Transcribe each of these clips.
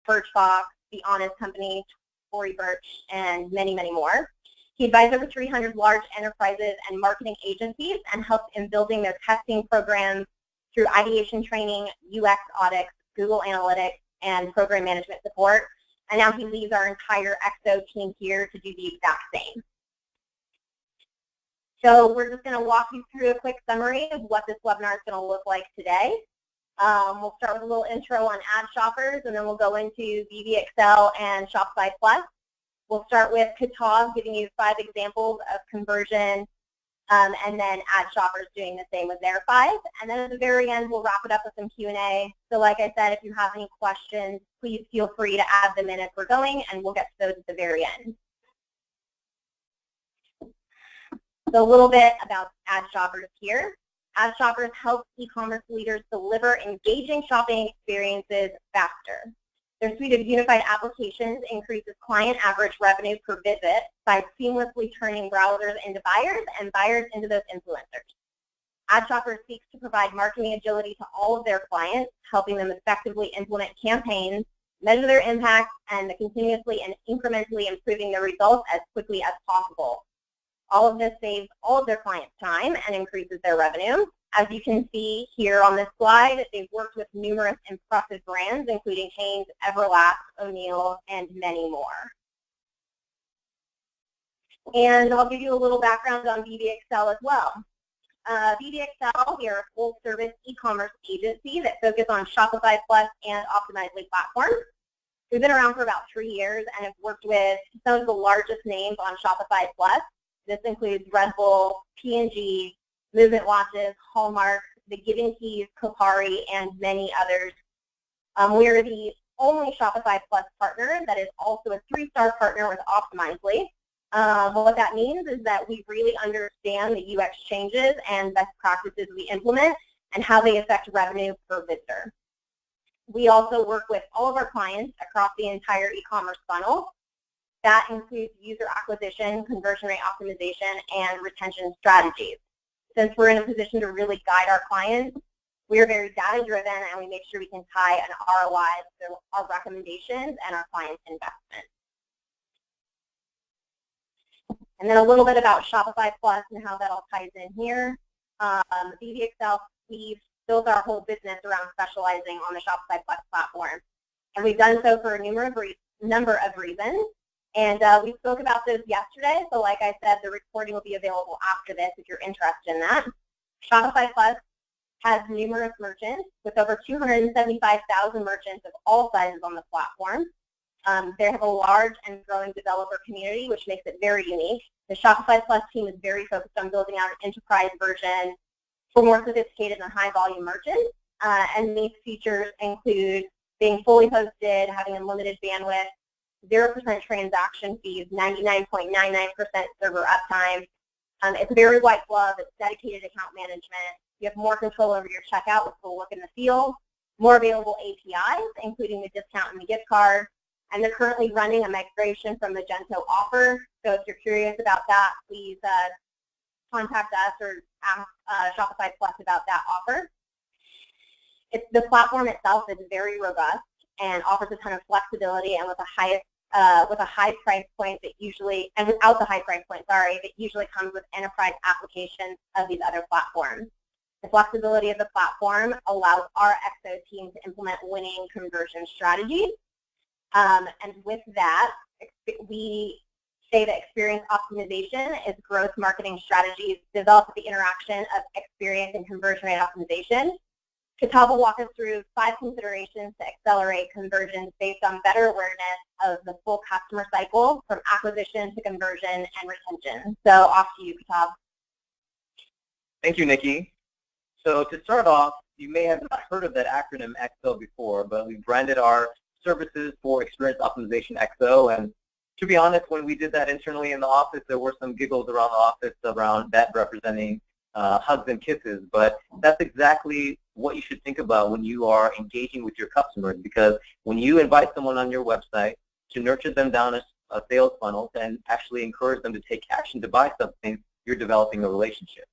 Birchbox, The Honest Company, Tory Burch, and many, many more. He advised over 300 large enterprises and marketing agencies and helped in building their testing programs through ideation training, UX audits, Google Analytics, and program management support. And now he leads our entire EXO team here to do the exact same. So we're just going to walk you through a quick summary of what this webinar is going to look like today. We'll start with a little intro on ad shoppers, and then we'll go into VBXL and Shopify Plus. We'll start with Kitav giving you 5 examples of conversion, and then ad shoppers doing the same with their 5. And then at the very end, we'll wrap it up with some Q&A. So like I said, if you have any questions, please feel free to add them in as we're going, and we'll get to those at the very end. So a little bit about ad shoppers here. Ad shoppers help e-commerce leaders deliver engaging shopping experiences faster. Their suite of unified applications increases client average revenue per visit by seamlessly turning browsers into buyers and buyers into those influencers. Ad shoppers seeks to provide marketing agility to all of their clients, helping them effectively implement campaigns, measure their impact, and continuously and incrementally improving their results as quickly as possible. All of this saves all of their clients time and increases their revenue. As you can see here on this slide, they've worked with numerous impressive brands, including Hanes, Everlast, O'Neill, and many more. And I'll give you a little background on VBXL as well. VBXL, we are a full-service e-commerce agency that focuses on Shopify Plus and Optimizely platforms. We've been around for about 3 years and have worked with some of the largest names on Shopify Plus. This includes Red Bull, P&G, Movement Watches, Hallmark, The Giving Keys, Kopari, and many others. We are the only Shopify Plus partner that is also a 3-star partner with Optimizely. What that means is that we really understand the UX changes and best practices we implement and how they affect revenue per visitor. We also work with all of our clients across the entire e-commerce funnel. That includes user acquisition, conversion rate optimization, and retention strategies. Since we're in a position to really guide our clients, we are very data-driven, and we make sure we can tie an ROI to our recommendations and our clients' investment. And then a little bit about Shopify Plus and how that all ties in here. VBXL, we've built our whole business around specializing on the Shopify Plus platform. And we've done so for a number of reasons. And we spoke about this yesterday, so like I said, the recording will be available after this if you're interested in that. Shopify Plus has numerous merchants with over 275,000 merchants of all sizes on the platform. They have a large and growing developer community, which makes it very unique. The Shopify Plus team is very focused on building out an enterprise version for more sophisticated and high-volume merchants. And these features include being fully hosted, having unlimited bandwidth, 0% transaction fees, 99.99% server uptime. It's very white glove. It's dedicated account management. You have more control over your checkout, which will look and the feel. More available APIs, including the discount and the gift card. And they're currently running a migration from Magento Offer. So if you're curious about that, please contact us or ask Shopify Plus about that offer. The platform itself is very robust and offers a ton of flexibility, and with a high price point that usually, and without the high price point, sorry, that usually comes with enterprise applications of these other platforms. The flexibility of the platform allows our EXO team to implement winning conversion strategies. And with that, we say that experience optimization is growth marketing strategies developed with the interaction of experience and conversion rate optimization. Kitav will walk us through 5 considerations to accelerate conversions based on better awareness of the full customer cycle from acquisition to conversion and retention. So off to you, Kitav. Thank you, Nikki. So to start off, you may have not heard of that acronym EXO before, but we branded our services for Experience Optimization EXO. And to be honest, when we did that internally in the office, there were some giggles around the office around that representing hugs and kisses. But that's exactly what you should think about when you are engaging with your customers, because when you invite someone on your website to nurture them down a sales funnel and actually encourage them to take action to buy something, you're developing a relationship.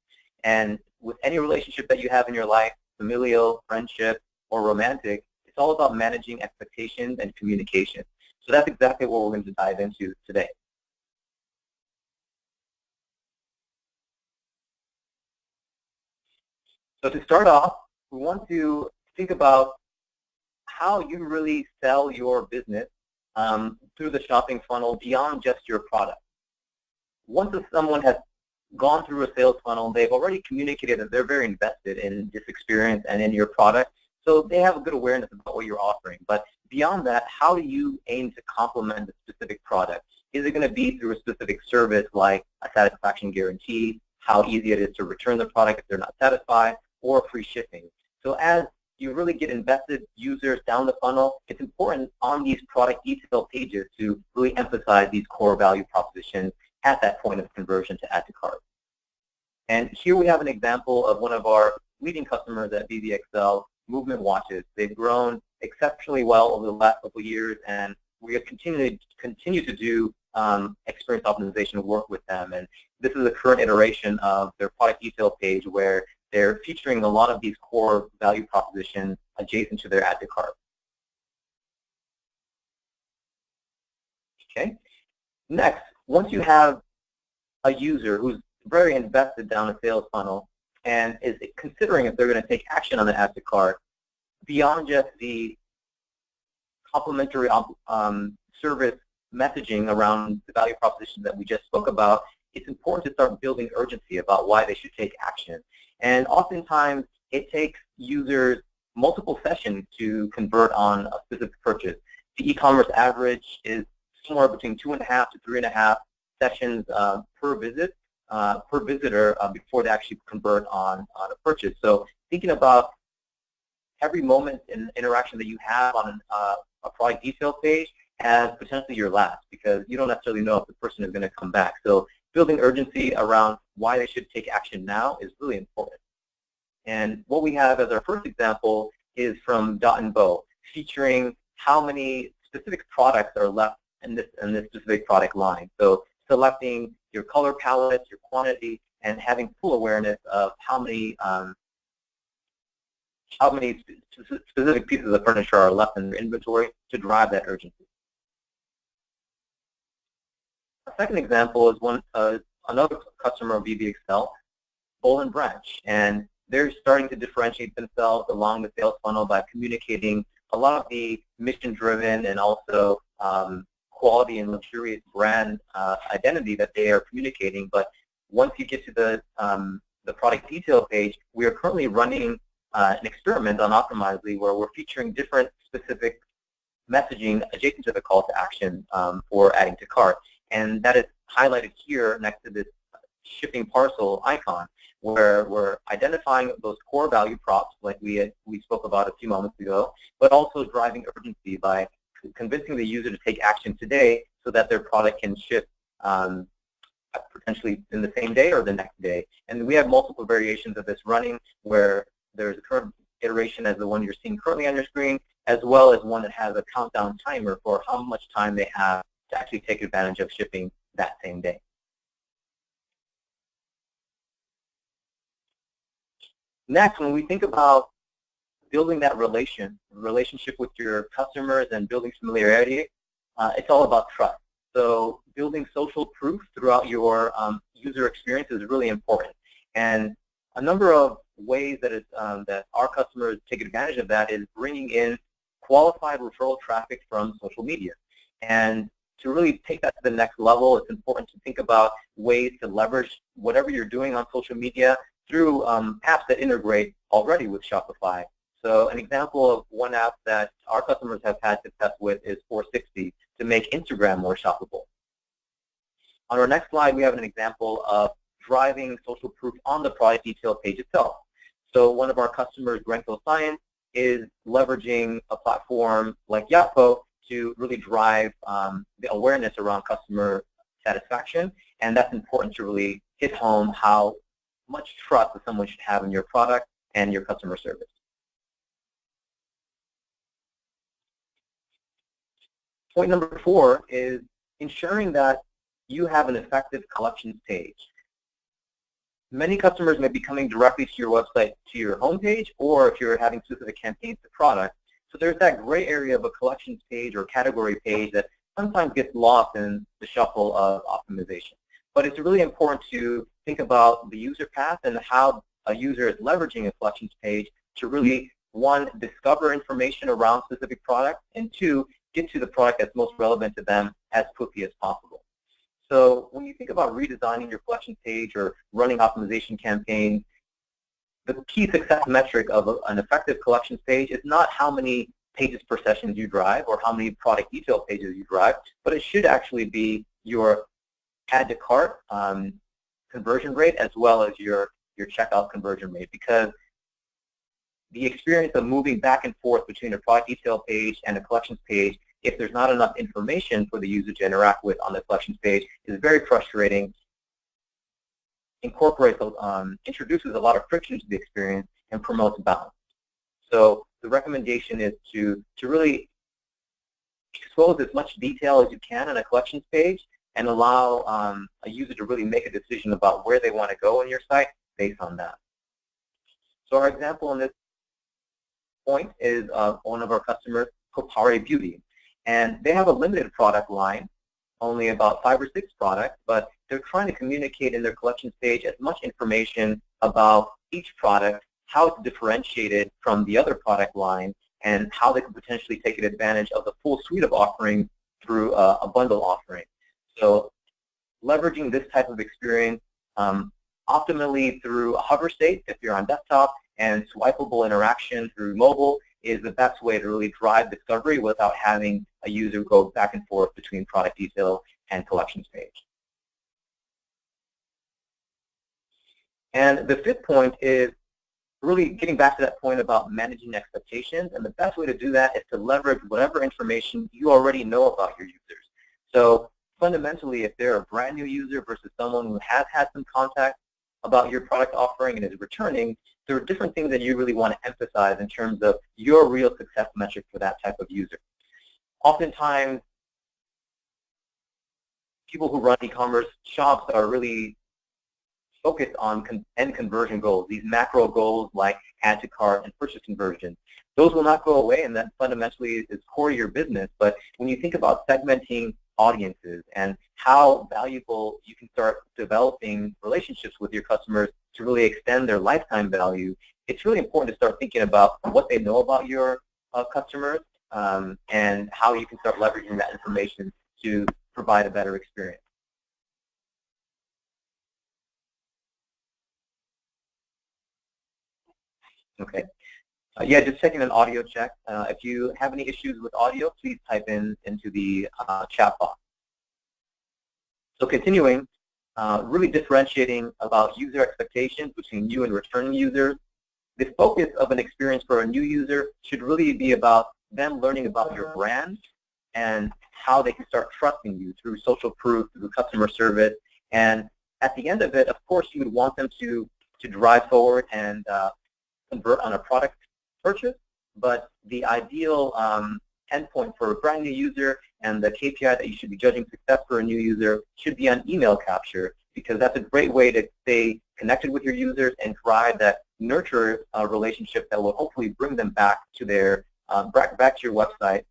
And with any relationship that you have in your life, familial, friendship, or romantic, It's all about managing expectations and communication. So that's exactly what we're going to dive into today. So to start off, we want to think about how you really sell your business through the shopping funnel beyond just your product. Once someone has gone through a sales funnel, they've already communicated that they're very invested in this experience and in your product, so they have a good awareness about what you're offering. But beyond that, how do you aim to complement the specific product? Is it going to be through a specific service like a satisfaction guarantee, how easy it is to return the product if they're not satisfied, or free shipping? So as you really get invested users down the funnel, it's important on these product detail pages to really emphasize these core value propositions at that point of conversion to add to cart. And here we have an example of one of our leading customers at BZXL, Movement Watches. They've grown exceptionally well over the last couple of years, and we continue to do experience optimization work with them. And this is the current iteration of their product detail page where they're featuring a lot of these core value propositions adjacent to their add to cart. Okay. Next, once you have a user who's very invested down a sales funnel and is considering if they're going to take action on the add to cart, beyond just the complementary service messaging around the value proposition that we just spoke about, it's important to start building urgency about why they should take action. And oftentimes, it takes users multiple sessions to convert on a specific purchase. The e-commerce average is somewhere between 2.5 to 3.5 sessions per visit, per visitor before they actually convert on a purchase. So thinking about every moment in interaction that you have on a product detail page as potentially your last, because you don't necessarily know if the person is going to come back. So building urgency around why they should take action now is really important. And what we have as our first example is from Dot & Bow, featuring how many specific products are left in this specific product line. So selecting your color palette, your quantity, and having full awareness of how many specific pieces of furniture are left in their inventory to drive that urgency. A second example is another customer of BZXL, Boll & Branch, and they're starting to differentiate themselves along the sales funnel by communicating a lot of the mission-driven and also quality and luxurious brand identity that they are communicating. But once you get to the product detail page, we are currently running an experiment on Optimizely where we're featuring different specific messaging adjacent to the call to action for adding to cart. And that is highlighted here next to this shipping parcel icon, where we're identifying those core value props like we spoke about a few moments ago, but also driving urgency by convincing the user to take action today so that their product can ship potentially in the same day or the next day. And we have multiple variations of this running where there's a current iteration as the one you're seeing currently on your screen, as well as one that has a countdown timer for how much time they have to actually take advantage of shipping that same day. Next, when we think about building that relationship with your customers and building familiarity, it's all about trust. So building social proof throughout your user experience is really important. And a number of ways that that our customers take advantage of that is bringing in qualified referral traffic from social media. And to really take that to the next level, it's important to think about ways to leverage whatever you're doing on social media through apps that integrate already with Shopify. So an example of one app that our customers have had success with is 460 to make Instagram more shoppable. On our next slide, we have an example of driving social proof on the product detail page itself. So one of our customers, Grenco Science, is leveraging a platform like Yapo to really drive the awareness around customer satisfaction, and that's important to really hit home how much trust that someone should have in your product and your customer service. Point number 4 is ensuring that you have an effective collections page. Many customers may be coming directly to your website, to your homepage, or if you're having specific campaigns to product. So there's that gray area of a collections page or category page that sometimes gets lost in the shuffle of optimization. But it's really important to think about the user path and how a user is leveraging a collections page to really, one, discover information around specific products, and two, get to the product that's most relevant to them as quickly as possible. So when you think about redesigning your collection page or running optimization campaigns, the key success metric of an effective collections page is not how many pages per session you drive or how many product detail pages you drive, but it should actually be your add to cart conversion rate as well as your checkout conversion rate, because the experience of moving back and forth between a product detail page and a collections page, if there's not enough information for the user to interact with on the collections page, is very frustrating, introduces a lot of friction to the experience, and promotes balance. So the recommendation is to really expose as much detail as you can on a collections page and allow a user to really make a decision about where they want to go on your site based on that. So our example in this point is one of our customers, Kopare Beauty. And they have a limited product line, only about 5 or 6 products, but they're trying to communicate in their collections page as much information about each product, how it's differentiated from the other product line, and how they can potentially take advantage of the full suite of offerings through a bundle offering. So leveraging this type of experience optimally through a hover state if you're on desktop and swipeable interaction through mobile is the best way to really drive discovery without having a user go back and forth between product detail and collections page. And the fifth point is really getting back to that point about managing expectations, and the best way to do that is to leverage whatever information you already know about your users. So fundamentally, if they're a brand new user versus someone who has had some contact about your product offering and is returning, there are different things that you really want to emphasize in terms of your real success metric for that type of user. Oftentimes, people who run e-commerce shops are really focused on end conversion goals, these macro goals like add to cart and purchase conversion. Those will not go away, and that fundamentally is core to your business. But when you think about segmenting audiences and how valuable you can start developing relationships with your customers to really extend their lifetime value, it's really important to start thinking about what they know about your customers and how you can start leveraging that information to provide a better experience. Okay. Yeah, just checking an audio check. If you have any issues with audio, please type into the chat box. So continuing, really differentiating about user expectations between you and returning users. The focus of an experience for a new user should really be about them learning about your brand and how they can start trusting you through social proof, through customer service. And at the end of it, of course, you would want them to drive forward and convert on a product purchase, but the ideal endpoint for a brand new user and the KPI that you should be judging success for a new user should be on email capture, because that's a great way to stay connected with your users and drive that nurture relationship that will hopefully bring them back to their back to your website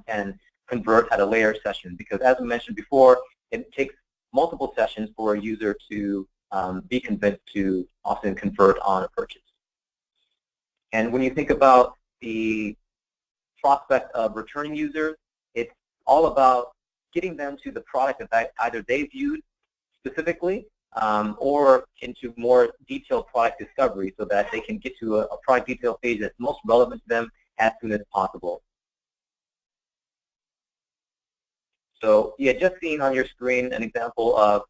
and convert at a later session. Because as we mentioned before, it takes multiple sessions for a user to be convinced to often convert on a purchase. And when you think about the prospect of returning users, it's all about getting them to the product that either they viewed specifically or into more detailed product discovery so that they can get to a product detail page that's most relevant to them as soon as possible. So yeah, just seeing on your screen an example of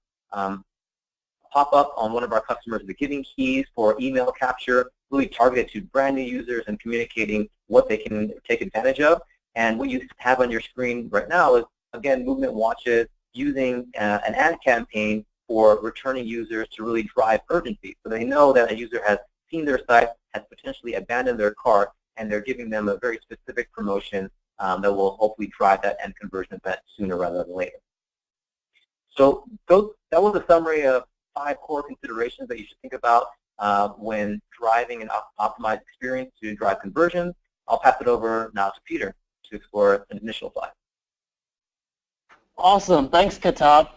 pop-up on one of our customers, the giving keys for email capture, really targeted to brand new users and communicating what they can take advantage of. And what you have on your screen right now is, again, movement watches using an ad campaign for returning users to really drive urgency. So they know that a user has seen their site, has potentially abandoned their cart, and they're giving them a very specific promotion that will hopefully drive that end conversion event sooner rather than later. So that was a summary of 5 core considerations that you should think about when driving an optimized experience to drive conversions. I'll pass it over now to Peter to explore an initial slide. Awesome. Thanks, Kitab.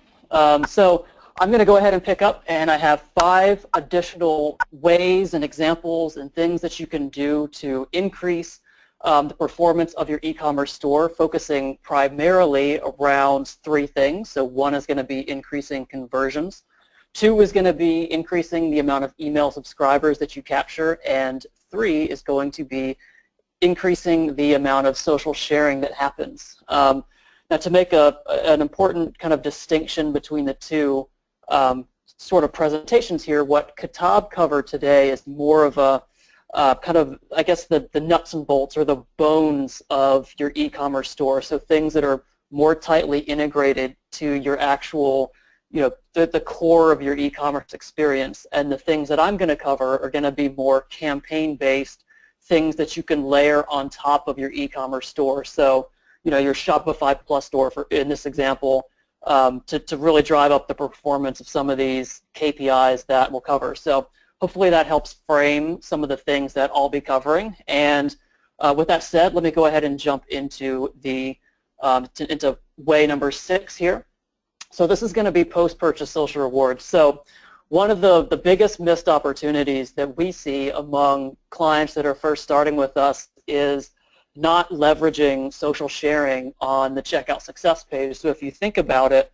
So I'm going to go ahead and pick up, and I have 5 additional ways and examples and things that you can do to increase the performance of your e-commerce store, focusing primarily around 3 things. So 1 is going to be increasing conversions. 2 is going to be increasing the amount of email subscribers that you capture, and 3 is going to be increasing the amount of social sharing that happens. Now, to make an important kind of distinction between the 2 sort of presentations here, what Kitab covered today is more of a kind of, I guess, the nuts and bolts or the bones of your e-commerce store. So things that are more tightly integrated to your actual, the core of your e-commerce experience. And the things that I'm going to cover are going to be more campaign-based things that you can layer on top of your e-commerce store. So, your Shopify Plus store, in this example, to really drive up the performance of some of these KPIs that we'll cover. So hopefully that helps frame some of the things that I'll be covering. And with that said, let me go ahead and jump into into way number 6 here. So this is going to be post-purchase social rewards. So one of the biggest missed opportunities that we see among clients that are first starting with us is not leveraging social sharing on the checkout success page. So if you think about it,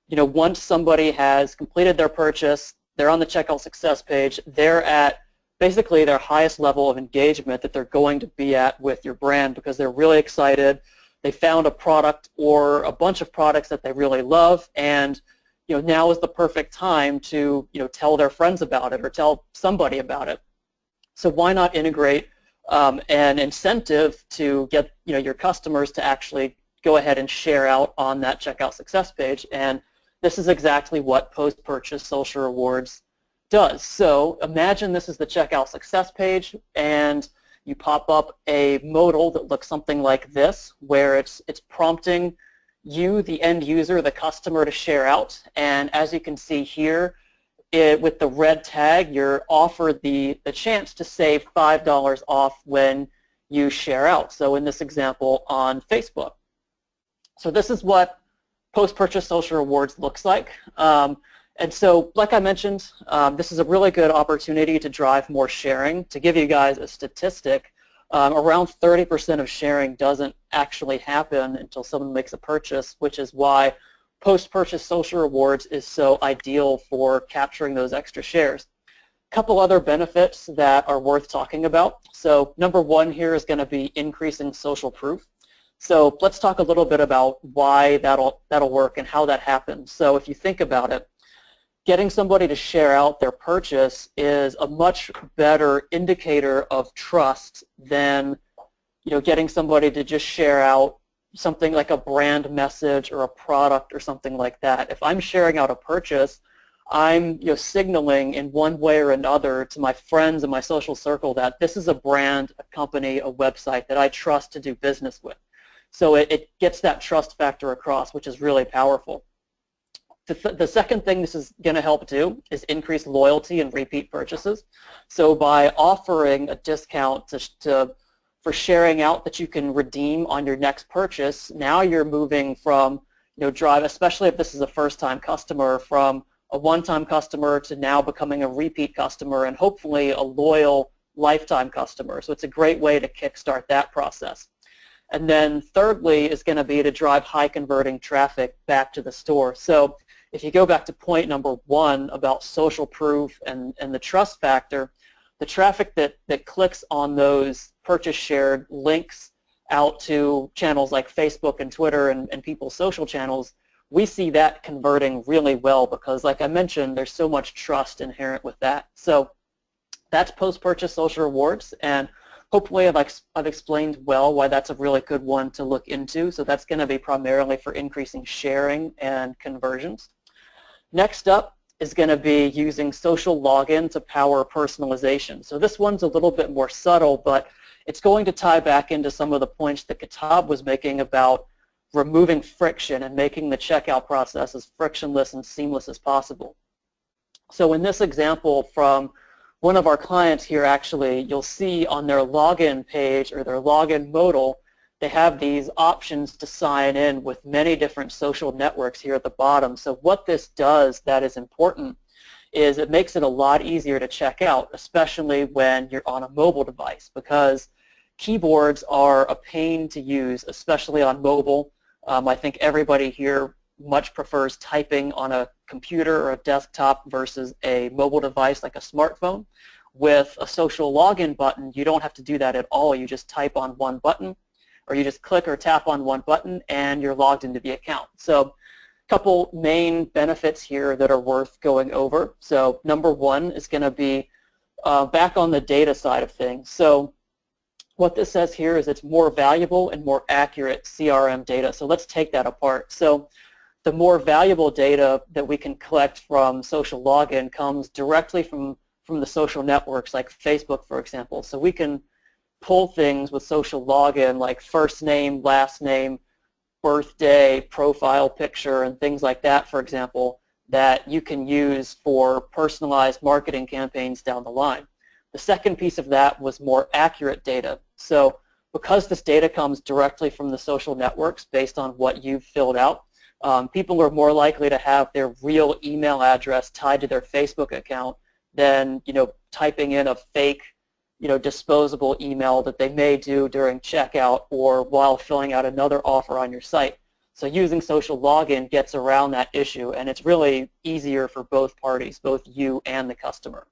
once somebody has completed their purchase, they're on the checkout success page, they're at basically their highest level of engagement that they're going to be at with your brand because they're really excited. They found a product or a bunch of products that they really love, and now is the perfect time to tell their friends about it or tell somebody about it. So why not integrate an incentive to get your customers to actually go ahead and share out on that checkout success page? And this is exactly what post-purchase social rewards does. So imagine this is the checkout success page, and you pop up a modal that looks something like this, where it's prompting you, the end user, the customer, to share out. And as you can see here, with the red tag, you're offered the chance to save $5 off when you share out. So in this example, on Facebook. So this is what post-purchase social rewards looks like. And so, like I mentioned, this is a really good opportunity to drive more sharing. To give you guys a statistic, around 30% of sharing doesn't actually happen until someone makes a purchase, which is why post-purchase social rewards is so ideal for capturing those extra shares. A couple other benefits that are worth talking about. So number 1 here is going to be increasing social proof. So let's talk a little bit about why that'll work and how that happens. So if you think about it, getting somebody to share out their purchase is a much better indicator of trust than getting somebody to just share out something like a brand message or a product or something like that. If I'm sharing out a purchase, I'm signaling in one way or another to my friends and my social circle that this is a brand, a company, a website that I trust to do business with. So it gets that trust factor across, which is really powerful. The second thing this is going to help do is increase loyalty and repeat purchases. So by offering a discount for sharing out that you can redeem on your next purchase, now you're moving from, especially if this is a first-time customer, from a one-time customer to now becoming a repeat customer and hopefully a loyal lifetime customer. So it's a great way to kickstart that process. And then thirdly is going to be to drive high-converting traffic back to the store. So if you go back to point number 1 about social proof and the trust factor, the traffic that clicks on those purchase shared links out to channels like Facebook and Twitter and people's social channels, we see that converting really well because, like I mentioned, there's so much trust inherent with that. So that's post-purchase social rewards, and hopefully I've explained well why that's a really good one to look into. So that's going to be primarily for increasing sharing and conversions. Next up is going to be using social login to power personalization. So this one's a little bit more subtle, but it's going to tie back into some of the points that Kitab was making about removing friction and making the checkout process as frictionless and seamless as possible. So in this example from one of our clients here actually, you'll see on their login page or their login modal, they have these options to sign in with many different social networks here at the bottom. So what this does that is important is it makes it a lot easier to check out, especially when you're on a mobile device, because keyboards are a pain to use, especially on mobile. I think everybody here much prefers typing on a computer or a desktop versus a mobile device like a smartphone. With a social login button, you don't have to do that at all. You just type on one button, or you just click or tap on one button, and you're logged into the account. So a couple main benefits here that are worth going over. So number one is going to be back on the data side of things. So what this says here is it's more valuable and more accurate CRM data. So let's take that apart. So the more valuable data that we can collect from social login comes directly from the social networks like Facebook, for example. So we can pull things with social login like first name, last name, birthday, profile picture, and things like that, for example, that you can use for personalized marketing campaigns down the line. The second piece of that was more accurate data. So because this data comes directly from the social networks based on what you've filled out, people are more likely to have their real email address tied to their Facebook account than, typing in a fake, disposable email that they may do during checkout or while filling out another offer on your site. So using social login gets around that issue, and it's really easier for both parties, both you and the customer.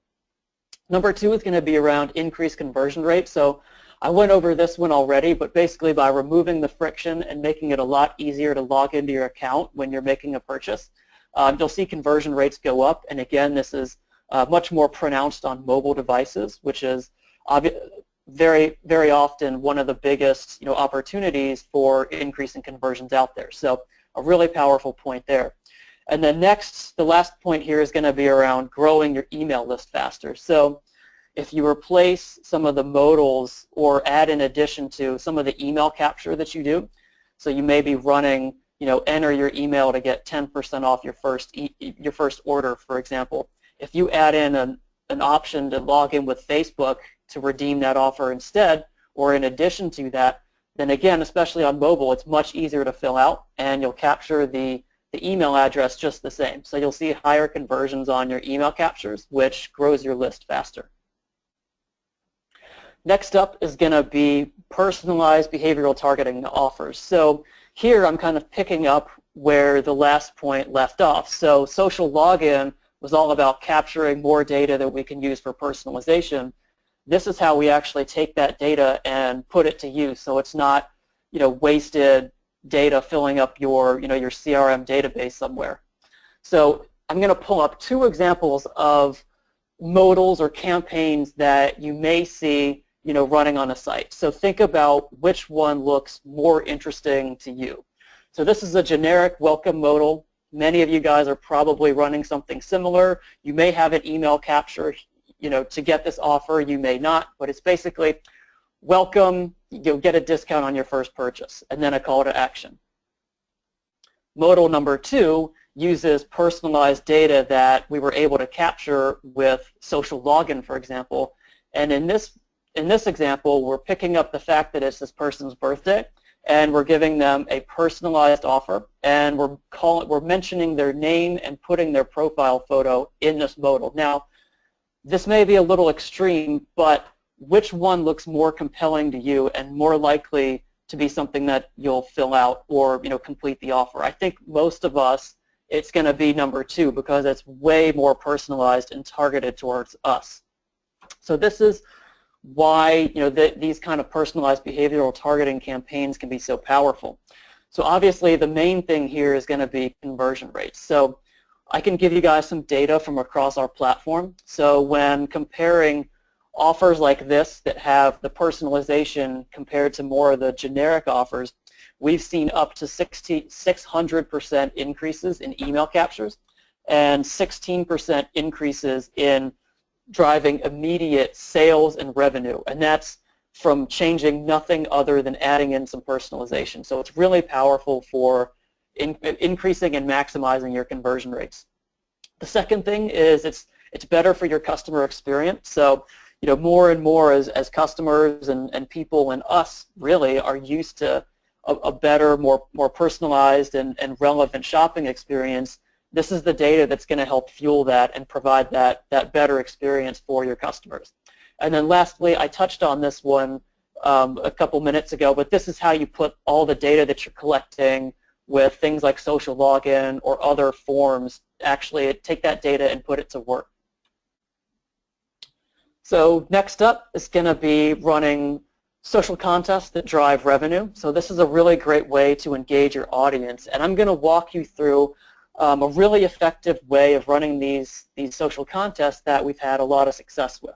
Number two is going to be around increased conversion rate. So I went over this one already, but basically by removing the friction and making it a lot easier to log into your account when you're making a purchase, you'll see conversion rates go up. And again, this is much more pronounced on mobile devices, which is very, very often one of the biggest opportunities for increasing conversions out there. So a really powerful point there. And then next, the last point here is going to be around growing your email list faster. So if you replace some of the modals or add in addition to some of the email capture that you do, so you may be running, enter your email to get 10% off your first order, for example. If you add in an option to log in with Facebook to redeem that offer instead, or in addition to that, then again, especially on mobile, it's much easier to fill out, and you'll capture the email address just the same. So you'll see higher conversions on your email captures, which grows your list faster. Next up is going to be personalized behavioral targeting offers. So here I'm kind of picking up where the last point left off. So social login was all about capturing more data that we can use for personalization. This is how we actually take that data and put it to use, so it's not, wasted data filling up your, your CRM database somewhere. So I'm going to pull up two examples of modals or campaigns that you may see, running on a site. So think about which one looks more interesting to you. So this is a generic welcome modal. Many of you guys are probably running something similar. You may have an email capture, to get this offer. You may not, but it's basically welcome, you'll get a discount on your first purchase, and then a call to action. Modal number two uses personalized data that we were able to capture with social login, for example. And in this example, we're picking up the fact that it's this person's birthday, and we're giving them a personalized offer, and we're mentioning their name and putting their profile photo in this modal. Now, this may be a little extreme, but which one looks more compelling to you and more likely to be something that you'll fill out or complete the offer? I think most of us, it's going to be number two because it's way more personalized and targeted towards us. So this is why these kind of personalized behavioral targeting campaigns can be so powerful. So obviously the main thing here is going to be conversion rates. So I can give you guys some data from across our platform. So when comparing offers like this that have the personalization compared to more of the generic offers, we've seen up to 600% increases in email captures and 16% increases in driving immediate sales and revenue. And that's from changing nothing other than adding in some personalization. So it's really powerful for increasing and maximizing your conversion rates. The second thing is it's It's better for your customer experience. So, more and more as customers and people and us really are used to a better, more personalized and relevant shopping experience, this is the data that's going to help fuel that and provide that better experience for your customers. And then lastly, I touched on this one a couple minutes ago, but this is how you put all the data that you're collecting with things like social login or other forms, actually take that data and put it to work. So next up is going to be running social contests that drive revenue. So this is a really great way to engage your audience, and I'm going to walk you through a really effective way of running these social contests that we've had a lot of success with.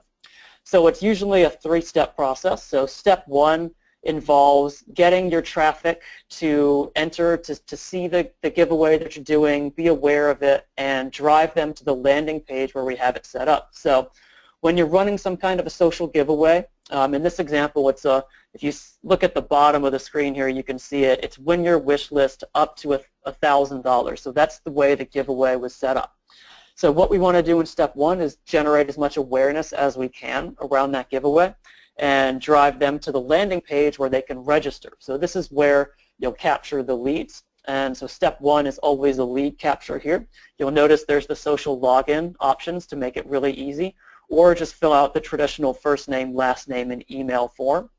So it's usually a 3-step process. So step 1 involves getting your traffic to enter, to see the giveaway that you're doing, be aware of it, and drive them to the landing page where we have it set up. So when you're running some kind of a social giveaway, in this example, it's if you look at the bottom of the screen here, you can see it. It's win your wish list up to $1,000. So that's the way the giveaway was set up. So what we want to do in step 1 is generate as much awareness as we can around that giveaway and drive them to the landing page where they can register. So this is where you'll capture the leads. And so step 1 is always a lead capture here. You'll notice there's the social login options to make it really easy, or just fill out the traditional first name, last name, and email form.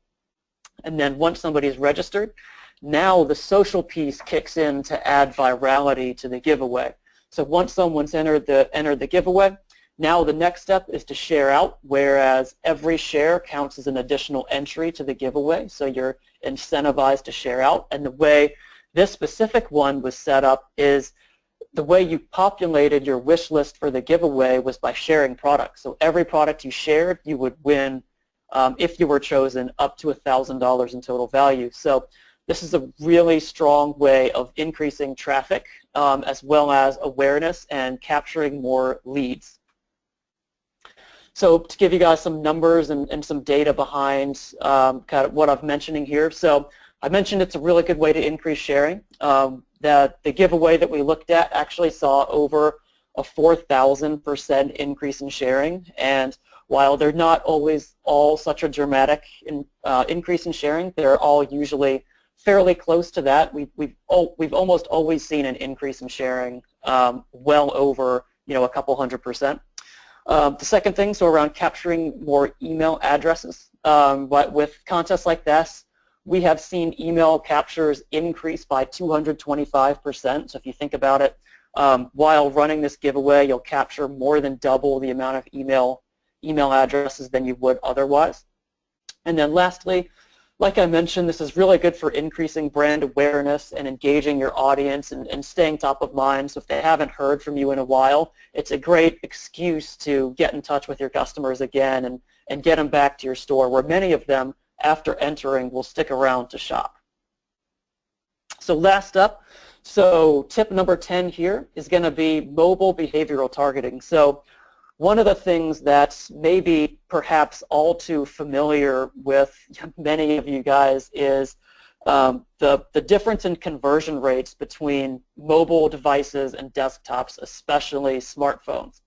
And then once somebody's registered, now the social piece kicks in to add virality to the giveaway. So once someone's entered the giveaway, now the next step is to share out, whereas every share counts as an additional entry to the giveaway, so you're incentivized to share out. And the way this specific one was set up is the way you populated your wish list for the giveaway was by sharing products. So every product you shared, you would win, if you were chosen, up to $1,000 in total value. So this is a really strong way of increasing traffic as well as awareness and capturing more leads. So to give you guys some numbers and some data behind kind of what I'm mentioning here. So I mentioned it's a really good way to increase sharing. That the giveaway that we looked at actually saw over a 4,000% increase in sharing, and while they're not always all such a dramatic increase in sharing, they're all usually fairly close to that. We've almost always seen an increase in sharing well over a couple 100%. The second thing, so around capturing more email addresses, but with contests like this, we have seen email captures increase by 225%. So if you think about it, while running this giveaway, you'll capture more than double the amount of email addresses than you would otherwise. And then lastly, like I mentioned, this is really good for increasing brand awareness and engaging your audience and staying top of mind. So if they haven't heard from you in a while, it's a great excuse to get in touch with your customers again and get them back to your store, where many of them, after entering, will stick around to shop. So last up, so tip number 10 here is going to be mobile behavioral targeting. So one of the things that's maybe perhaps all too familiar with many of you guys is the difference in conversion rates between mobile devices and desktops, especially smartphones.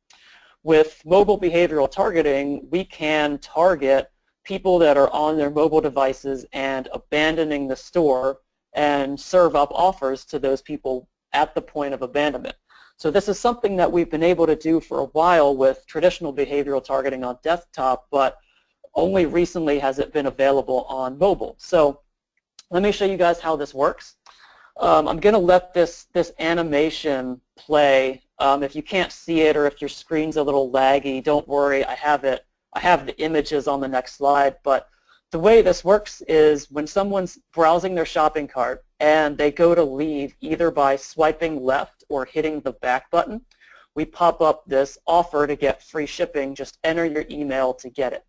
With mobile behavioral targeting, we can target people that are on their mobile devices and abandoning the store and serve up offers to those people at the point of abandonment. So this is something that we've been able to do for a while with traditional behavioral targeting on desktop, but only recently has it been available on mobile. So let me show you guys how this works. I'm going to let this animation play. If you can't see it or if your screen's a little laggy, don't worry, I have the images on the next slide, but the way this works is when someone's browsing their shopping cart and they go to leave either by swiping left or hitting the back button, we pop up this offer to get free shipping. Just enter your email to get it.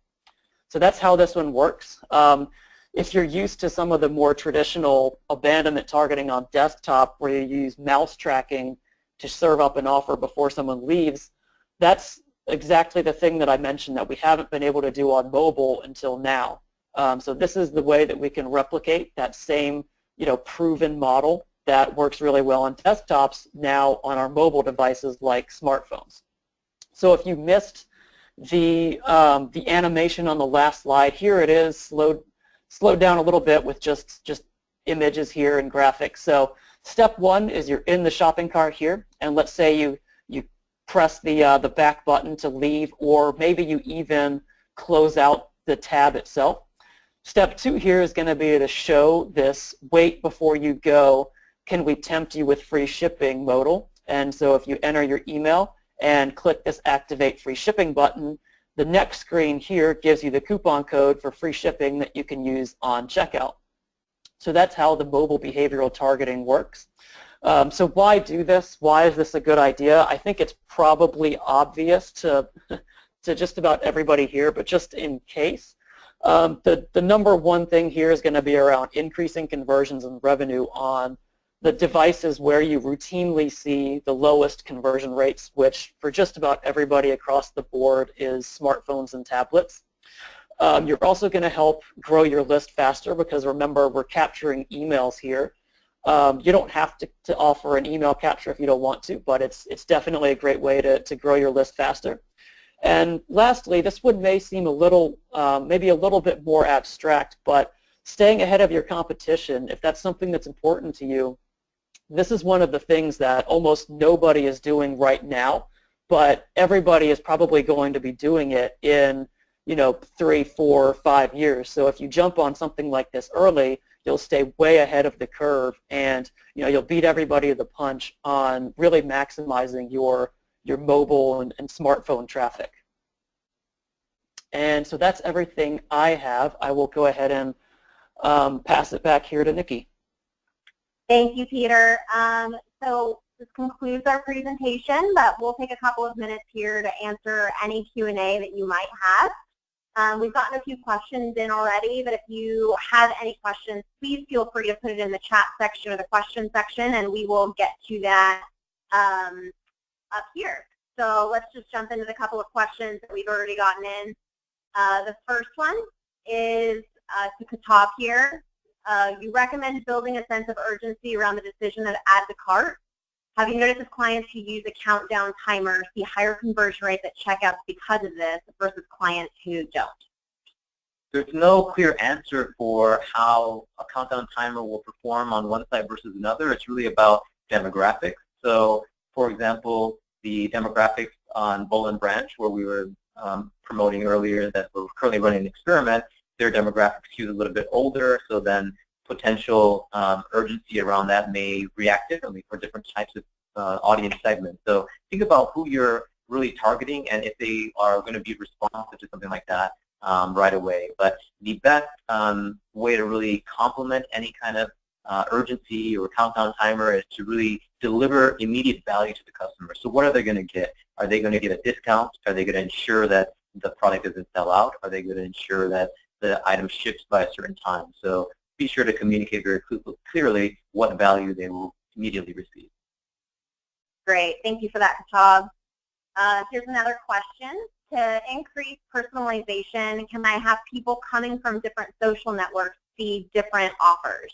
So that's how this one works. If you're used to some of the more traditional abandonment targeting on desktop where you use mouse tracking to serve up an offer before someone leaves, that's exactly the thing that I mentioned that we haven't been able to do on mobile until now. So this is the way that we can replicate that same, proven model that works really well on desktops now on our mobile devices like smartphones. So if you missed the animation on the last slide, here it is, slowed down a little bit with just images here and graphics. So step one is you're in the shopping cart here, and let's say you press the back button to leave, or maybe you even close out the tab itself. Step two here is going to be to show this wait before you go, can we tempt you with free shipping modal. And so if you enter your email and click this activate free shipping button, the next screen here gives you the coupon code for free shipping that you can use on checkout. So that's how the mobile behavioral targeting works. So why do this? Why is this a good idea? I think it's probably obvious to just about everybody here, but just in case, the number one thing here is going to be around increasing conversions and revenue on the devices where you routinely see the lowest conversion rates, which for just about everybody across the board is smartphones and tablets. You're also going to help grow your list faster because remember, we're capturing emails here. You don't have to offer an email capture if you don't want to, but it's definitely a great way to grow your list faster. And lastly, this one may seem a little, maybe a little bit more abstract, but staying ahead of your competition, if that's something that's important to you, this is one of the things that almost nobody is doing right now, but everybody is probably going to be doing it in 3, 4, 5 years. So if you jump on something like this early, you'll stay way ahead of the curve, and you'll beat everybody to the punch on really maximizing your mobile and smartphone traffic. And so that's everything I have. I will go ahead and pass it back here to Nikki. Thank you, Peter. So this concludes our presentation, but we'll take a couple of minutes here to answer any Q&A that you might have. We've gotten a few questions in already, but if you have any questions, please feel free to put it in the chat section or the question section, and we will get to that up here. So let's just jump into the couple of questions that we've already gotten in. The first one is to Katab here. You recommend building a sense of urgency around the decision to add to cart. Have you noticed if clients who use a countdown timer see higher conversion rates at checkouts because of this versus clients who don't? There's no clear answer for how a countdown timer will perform on one site versus another. It's really about demographics. So, for example, the demographics on Boll & Branch, where we were promoting earlier that we're currently running an experiment, their demographic skews a little bit older, so then potential urgency around that may react differently for different types of audience segments. So think about who you're really targeting and if they are going to be responsive to something like that right away. But the best way to really complement any kind of urgency or countdown timer is to really deliver immediate value to the customer. So what are they going to get? Are they going to get a discount? Are they going to ensure that the product doesn't sell out? Are they going to ensure that the item ships by a certain time? So be sure to communicate very clearly what value they will immediately receive. Great. Thank you for that, Katab. Here's another question. To increase personalization, can I have people coming from different social networks see different offers?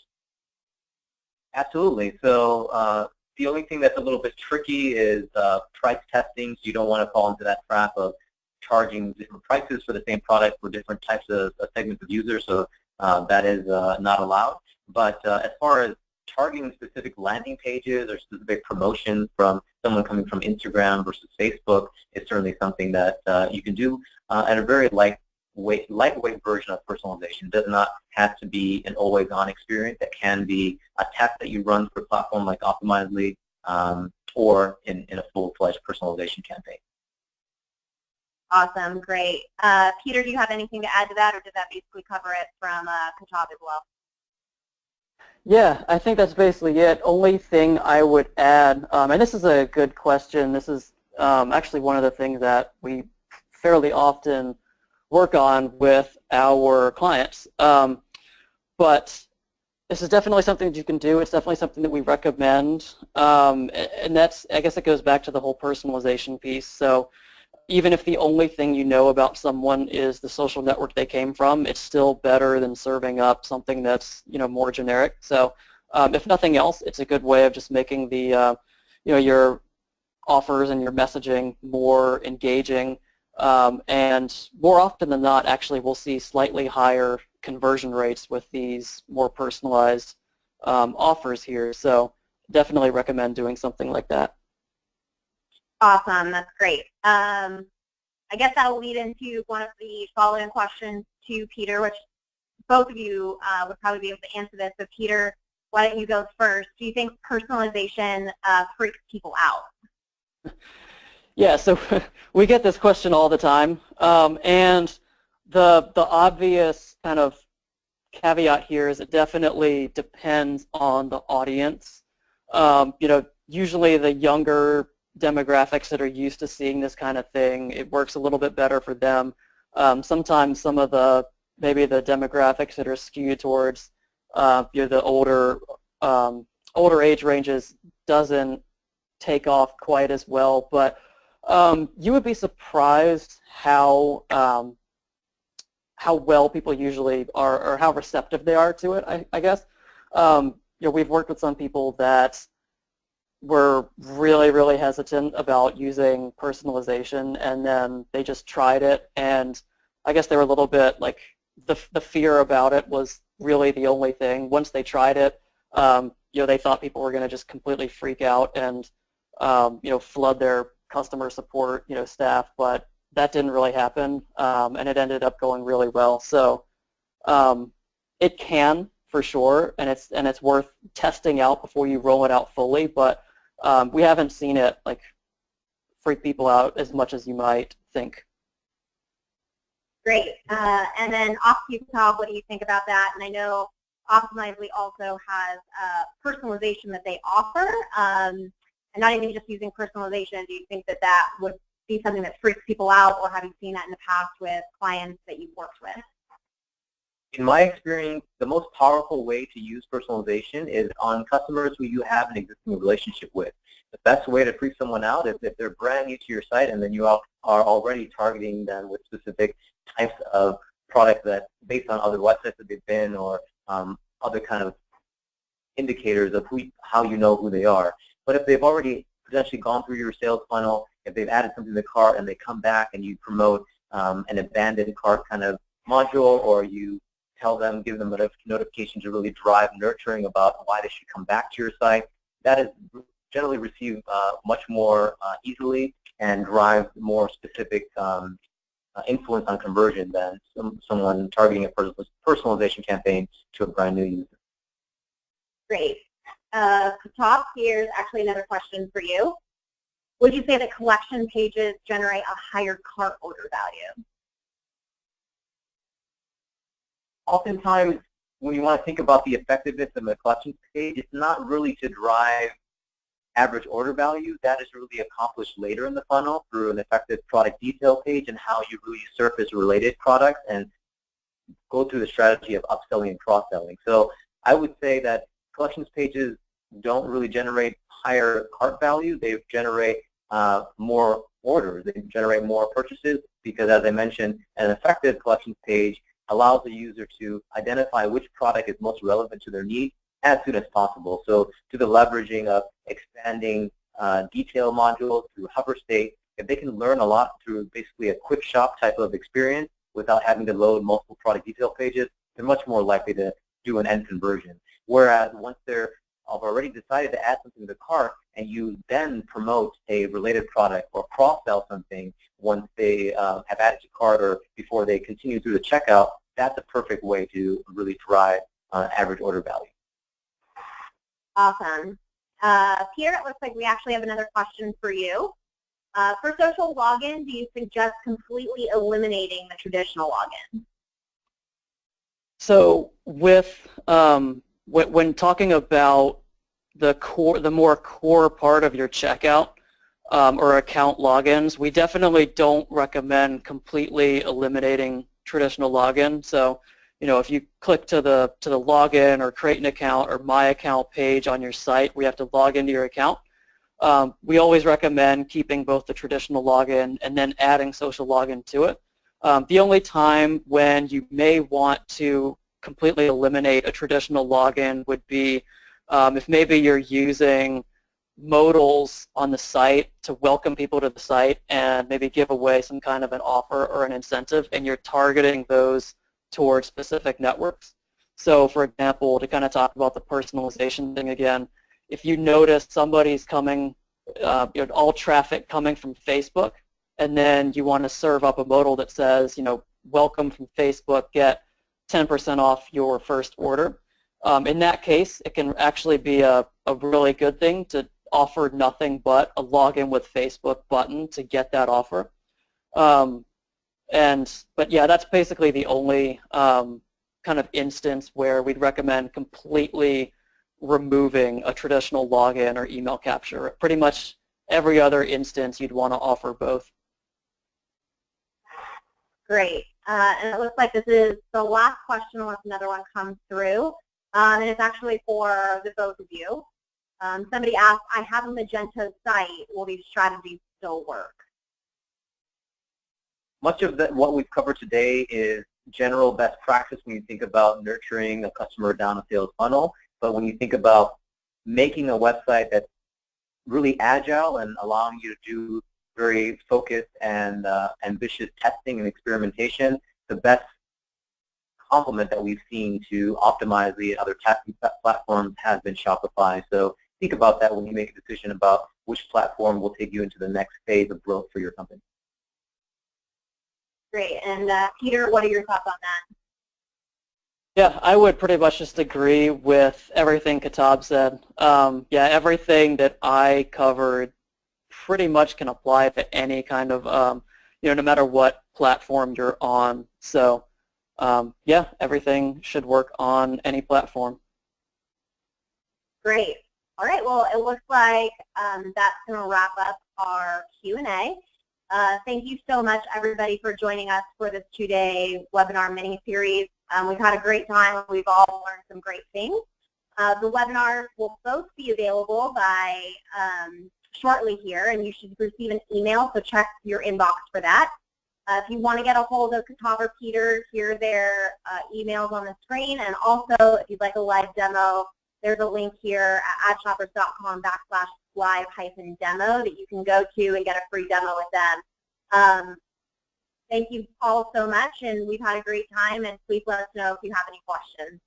Absolutely. So the only thing that's a little bit tricky is price testing. So you don't want to fall into that trap of charging different prices for the same product for different types of segments of users. So that is not allowed. But as far as targeting specific landing pages or specific promotions from someone coming from Instagram versus Facebook is certainly something that you can do at a very lightweight version of personalization. It does not have to be an always-on experience. It can be a test that you run for a platform like Optimizely or in a full-fledged personalization campaign. Awesome, great. Peter, do you have anything to add to that, or did that basically cover it from Katab as well? Yeah, I think that's basically it. Only thing I would add, and this is a good question, this is actually one of the things that we fairly often work on with our clients. But this is definitely something that you can do. It's definitely something that we recommend. And that's, I guess it goes back to the whole personalization piece. So even if the only thing you know about someone is the social network they came from, it's still better than serving up something that's more generic. So if nothing else, it's a good way of just making the your offers and your messaging more engaging, and more often than not, actually, we'll see slightly higher conversion rates with these more personalized offers here. So definitely recommend doing something like that. Awesome, that's great. I guess that'll lead into one of the following questions to Peter, which both of you would probably be able to answer this. So Peter, why don't you go first? Do you think personalization freaks people out? Yeah, so we get this question all the time, and the obvious kind of caveat here is it definitely depends on the audience. Usually the younger demographics that are used to seeing this kind of thing, it works a little bit better for them. Sometimes some of maybe the demographics that are skewed towards the older age ranges doesn't take off quite as well, but you would be surprised how well people usually are, or how receptive they are to it, I guess. We've worked with some people that were really, really hesitant about using personalization, and then they just tried it, and I guess they were a little bit like, the fear about it was really the only thing. Once they tried it, they thought people were going to just completely freak out and flood their customer support staff, but that didn't really happen, and it ended up going really well. So it can, for sure, and it's worth testing out before you roll it out fully, but we haven't seen it like freak people out as much as you might think. Great. And then Talk, what do you think about that? And I know Optimizely also has personalization that they offer, and not even just using personalization. Do you think that that would be something that freaks people out, or have you seen that in the past with clients that you've worked with? In my experience, the most powerful way to use personalization is on customers who you have an existing relationship with. The best way to freak someone out is if they're brand new to your site and then you are already targeting them with specific types of products that, based on other websites that they've been, or other kind of indicators of how you know who they are. But if they've already potentially gone through your sales funnel, if they've added something to the cart and they come back and you promote an abandoned cart kind of module, or you tell them, give them a notification to really drive nurturing about why they should come back to your site, that is generally received much more easily and drives more specific influence on conversion than someone targeting a personalization campaign to a brand new user. Great. Top, here's actually another question for you. Would you say that collection pages generate a higher cart order value? Oftentimes, when you want to think about the effectiveness of a collections page, it's not really to drive average order value. That is really accomplished later in the funnel through an effective product detail page and how you really surface related products and go through the strategy of upselling and cross-selling. So I would say that collections pages don't really generate higher cart value. They generate more orders. They generate more purchases because, as I mentioned, an effective collections page allows the user to identify which product is most relevant to their needs as soon as possible. So to the leveraging of expanding detail modules through hover state, if they can learn a lot through basically a quick shop type of experience without having to load multiple product detail pages, they're much more likely to do an end conversion. Whereas once they've already decided to add something to the cart and you then promote a related product or cross-sell something once they have added to cart or before they continue through the checkout, that's a perfect way to really drive average order value. Awesome. Peter, it looks like we actually have another question for you. For social login, do you suggest completely eliminating the traditional login? So with when talking about the more core part of your checkout or account logins, we definitely don't recommend completely eliminating traditional login. So, if you click to the login or create an account or my account page on your site, we have to log into your account. We always recommend keeping both the traditional login and then adding social login to it. The only time when you may want to completely eliminate a traditional login would be if maybe you're using modals on the site to welcome people to the site and maybe give away some kind of an offer or an incentive, and you're targeting those towards specific networks. So for example, to kind of talk about the personalization thing again, if you notice somebody's coming, all traffic coming from Facebook, and then you want to serve up a modal that says, welcome from Facebook, get 10% off your first order. In that case, it can actually be a really good thing to offer nothing but a login with Facebook button to get that offer. But yeah, that's basically the only kind of instance where we'd recommend completely removing a traditional login or email capture. Pretty much every other instance you'd want to offer both. Great. And it looks like this is the last question unless another one comes through. And it's actually for the both of you. Somebody asked, I have a Magento site. Will these strategies still work? Much of what we've covered today is general best practice when you think about nurturing a customer down a sales funnel. But when you think about making a website that's really agile and allowing you to do very focused and ambitious testing and experimentation, the best complement that we've seen to optimize the other testing platforms has been Shopify. So think about that when you make a decision about which platform will take you into the next phase of growth for your company. Great. And Peter, what are your thoughts on that? Yeah, I would pretty much just agree with everything Kitab said. Yeah, everything that I covered pretty much can apply to any kind of, no matter what platform you're on. So, yeah, everything should work on any platform. Great. All right. Well, it looks like that's going to wrap up our Q&A. Thank you so much, everybody, for joining us for this 2-day webinar mini-series. We've had a great time. We've all learned some great things. The webinars will both be available by shortly here, and you should receive an email, so check your inbox for that. If you want to get a hold of Kitab or Peter, here are their emails on the screen, and also if you'd like a live demo, there's a link here at adshoppers.com/live-demo that you can go to and get a free demo with them. Thank you all so much, and we've had a great time, and please let us know if you have any questions.